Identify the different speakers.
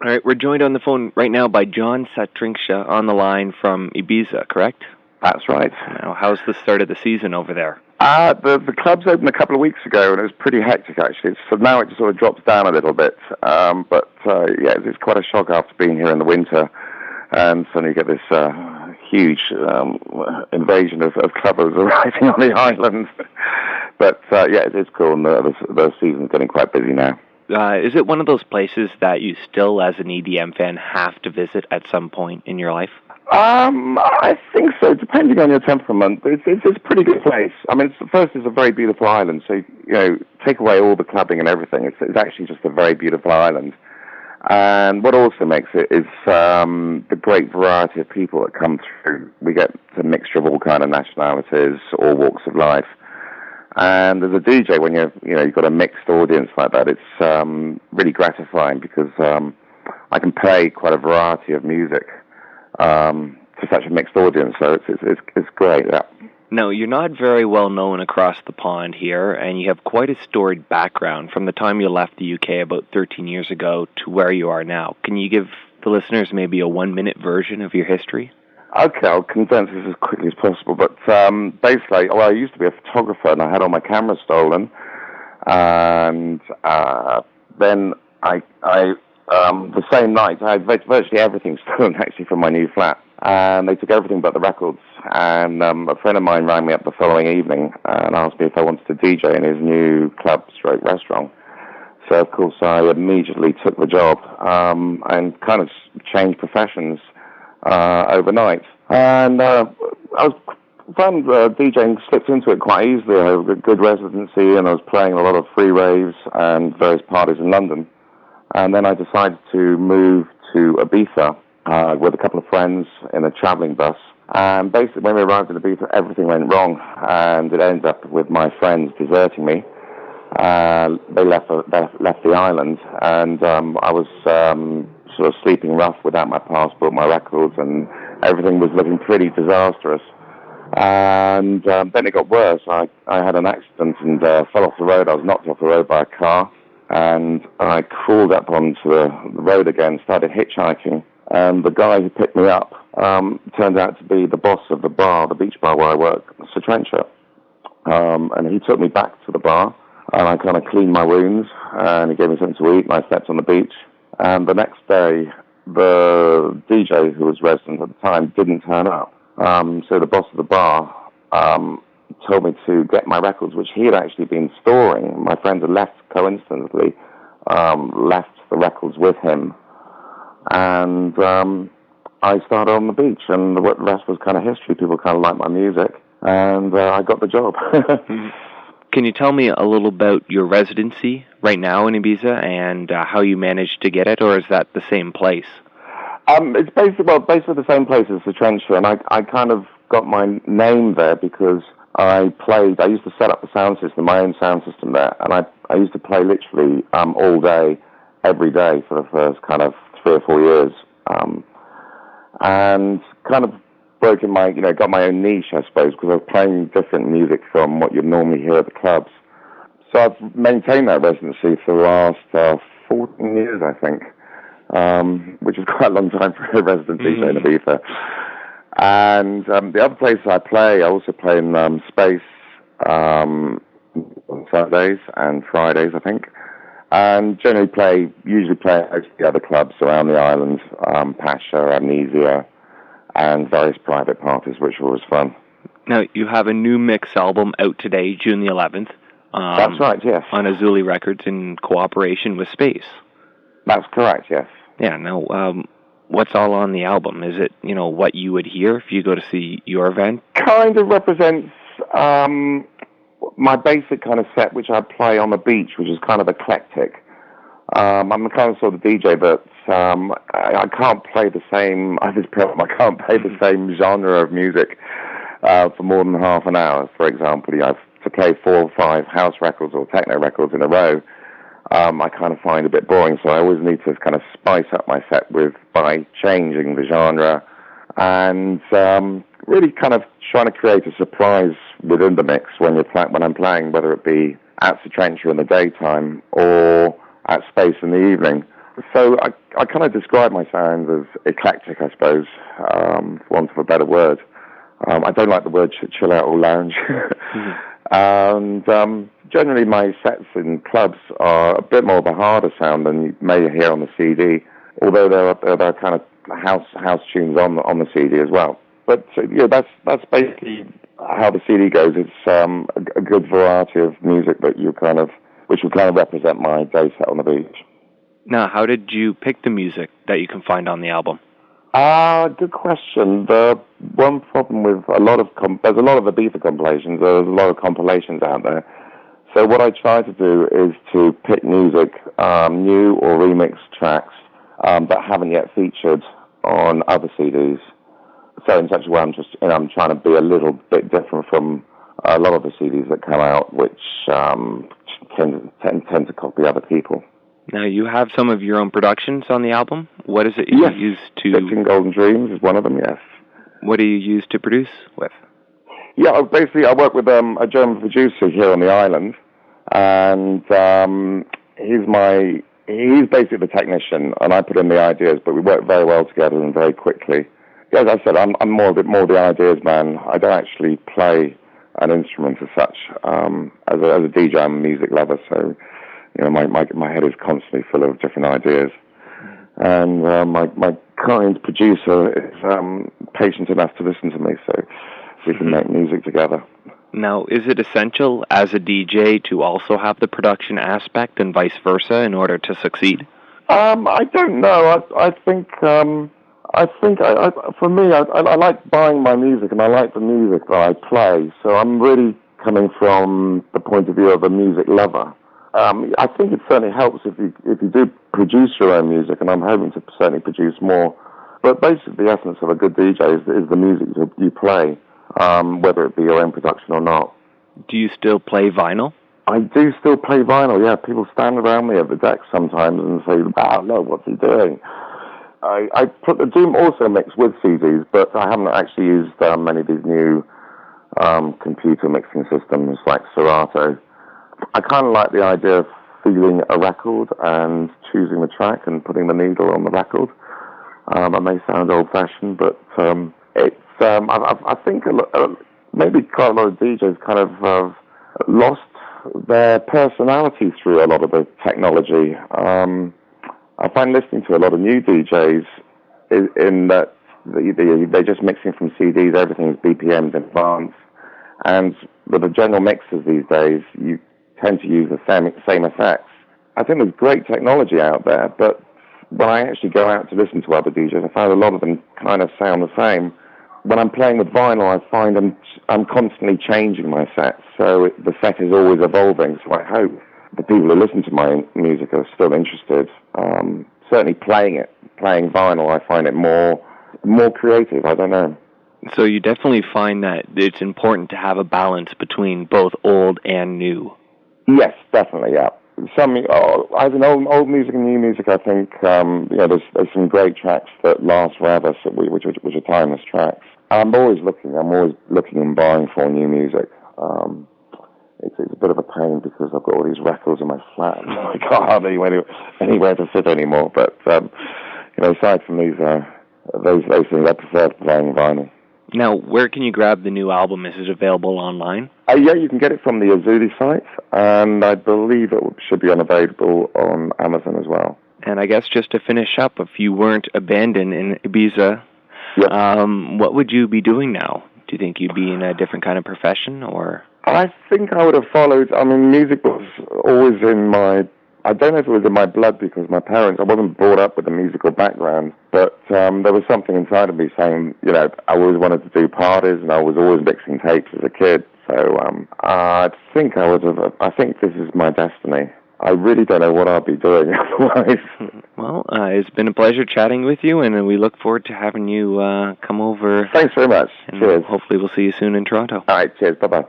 Speaker 1: All right, we're joined on the phone right now by Jon Sa Trinxsa on the line from Ibiza, correct?
Speaker 2: That's right.
Speaker 1: Now, how's the start of the season over there?
Speaker 2: The club's opened a couple of weeks ago, and it was pretty hectic, actually. So now it just sort of drops down a little bit. Yeah, it's quite a shock after being here in the winter, and suddenly you get this huge invasion of clubbers arriving on the island. Yeah, it's cool, and the season's getting quite busy now.
Speaker 1: Is it one of those places that you still, as an EDM fan, have to visit at some point in your life?
Speaker 2: I think so, depending on your temperament. It's a pretty good place. I mean, it's a very beautiful island, so, take away all the clubbing and everything. It's actually just a very beautiful island. And what also makes it is the great variety of people that come through. We get a mixture of all kind of nationalities, all walks of life. And as a DJ, when you've got a mixed audience like that, it's really gratifying because I can play quite a variety of music to such a mixed audience. So it's great. Yeah.
Speaker 1: Now, you're not very well known across the pond here, and you have quite a storied background from the time you left the UK about 13 years ago to where you are now. Can you give the listeners maybe a 1-minute version of your history?
Speaker 2: Okay, I'll condense this as quickly as possible. But basically, I used to be a photographer, and I had all my cameras stolen. And then the same night, I had virtually everything stolen, actually, from my new flat. And they took everything but the records. And a friend of mine rang me up the following evening and asked me if I wanted to DJ in his new club/restaurant. So, of course, I immediately took the job and kind of changed professions overnight. And I found DJing slipped into it quite easily. I had a good residency, and I was playing a lot of free raves and various parties in London. And then I decided to move to Ibiza with a couple of friends in a traveling bus. And basically, when we arrived in Ibiza, everything went wrong, and it ended up with my friends deserting me. They left the island, and I was sort of sleeping rough without my passport, my records, and everything was looking pretty disastrous. And then it got worse. I had an accident and fell off the road. I was knocked off the road by a car, and I crawled up onto the road again, started hitchhiking. And the guy who picked me up turned out to be the boss of the bar, the beach bar where I work, Sa Trinxsa. And he took me back to the bar, and I kind of cleaned my wounds, and he gave me something to eat, and I slept on the beach. And the next day, the DJ, who was resident at the time, didn't turn up. So the boss of the bar told me to get my records, which he had actually been storing. My friends had left, coincidentally, left the records with him. And I started on the beach, and the rest was kind of history. People kind of liked my music, and I got the job.
Speaker 1: Can you tell me a little about your residency right now in Ibiza and how you managed to get it, or is that the same place?
Speaker 2: It's basically the same place as Sa Trinxsa, and I kind of got my name there because I used to set up the sound system, my own sound system there, and I used to play literally all day, every day for the first kind of 3 or 4 years, and kind of got my own niche, I suppose, because I was playing different music from what you'd normally hear at the clubs. So I've maintained that residency for the last 14 years, I think, which is quite a long time for a resident DJ in Ibiza. And the other places I also play in Space on Saturdays and Fridays, I think. And usually play at the other clubs around the island, Pasha, Amnesia, and various private parties, which are always fun.
Speaker 1: Now, you have a new mix album out today, June the 11th.
Speaker 2: That's right, yes.
Speaker 1: On Azuli Records in cooperation with Space.
Speaker 2: That's correct, yes.
Speaker 1: Yeah, now, what's all on the album? Is it, what you would hear if you go to see your event?
Speaker 2: Kind of represents my basic kind of set, which I play on the beach, which is kind of eclectic. I'm the kind of sort of DJ that I can't play the same. I can't play the same genre of music for more than half an hour. For example, to play 4 or 5 house records or techno records in a row, I kind of find a bit boring. So I always need to kind of spice up my set by changing the genre and really kind of trying to create a surprise within the mix when I'm playing, whether it be at Sa Trinxsa in the daytime or at Space in the evening. So I kind of describe my sound as eclectic, I suppose, for want of a better word. I don't like the word chill out or lounge. And generally my sets in clubs are a bit more of a harder sound than you may hear on the CD, although there are kind of house tunes on the CD as well. But yeah, that's basically how the CD goes. It's a good variety of music which will kind of represent my day set on the beach.
Speaker 1: Now, how did you pick the music that you can find on the album?
Speaker 2: Good question. The one problem with there's a lot of Ibiza compilations. There's a lot of compilations out there. So what I try to do is to pick music, new or remixed tracks that haven't yet featured on other CDs. So in such a way, I'm trying to be a little bit different from a lot of the CDs that come out, which tend to copy other people.
Speaker 1: Now, you have some of your own productions on the album. What is it you use to...
Speaker 2: Fixing Golden Dreams is one of them, yes.
Speaker 1: What do you use to produce with?
Speaker 2: Yeah, basically, I work with a German producer here on the island, and he's basically the technician, and I put in the ideas, but we work very well together and very quickly. Yeah, as I said, I'm more the ideas man. I don't actually play an instrument as such. As a DJ, I'm a music lover, so... You know, my head is constantly full of different ideas, and my kind producer is patient enough to listen to me, so we can make music together.
Speaker 1: Now, is it essential as a DJ to also have the production aspect and vice versa in order to succeed?
Speaker 2: I don't know. I think for me, I like buying my music, and I like the music that I play. So I'm really coming from the point of view of a music lover. I think it certainly helps if you do produce your own music, and I'm hoping to certainly produce more. But basically, the essence of a good DJ is the music you play, whether it be your own production or not.
Speaker 1: Do you still play vinyl?
Speaker 2: I do still play vinyl, yeah. People stand around me at the deck sometimes and say, wow, look, what's he doing? I do also mix with CDs, but I haven't actually used many of these new computer mixing systems like Serato. I kind of like the idea of feeling a record and choosing the track and putting the needle on the record. That may sound old-fashioned, but I think maybe quite a lot of DJs kind of lost their personality through a lot of the technology. I find listening to a lot of new DJs in that they're just mixing from CDs, everything's BPMs in advance, and with the general mixers these days, you tend to use the same effects. I think there's great technology out there, but when I actually go out to listen to other DJs, I find a lot of them kind of sound the same. When I'm playing with vinyl, I find I'm constantly changing my sets, so the set is always evolving, so I hope the people who listen to my music are still interested. Certainly playing vinyl, I find it more creative, I don't know.
Speaker 1: So you definitely find that it's important to have a balance between both old and new.
Speaker 2: Yes, definitely, yeah. As in old music and new music, I think there's some great tracks that last forever, which are timeless tracks. I'm always looking and buying for new music. It's a bit of a pain because I've got all these records in my flat and I can't hardly anywhere to sit anymore. But aside from those things, I prefer playing vinyl.
Speaker 1: Now, where can you grab the new album? Is it available online?
Speaker 2: Yeah, you can get it from the Azuli site, and I believe it should be available on Amazon as well.
Speaker 1: And I guess just to finish up, if you weren't abandoned in Ibiza,
Speaker 2: yep.
Speaker 1: What would you be doing now? Do you think you'd be in a different kind of profession, or?
Speaker 2: I think I would have followed. I mean, music was always in my... I don't know if it was in my blood because my parents... I wasn't brought up with a musical background, but there was something inside of me saying, I always wanted to do parties, and I was always mixing tapes as a kid. So I think I think this is my destiny. I really don't know what I'll be doing otherwise.
Speaker 1: Well, it's been a pleasure chatting with you, and we look forward to having you come over.
Speaker 2: Thanks very much.
Speaker 1: And
Speaker 2: cheers.
Speaker 1: Hopefully we'll see you soon in Toronto.
Speaker 2: All right, cheers. Bye-bye.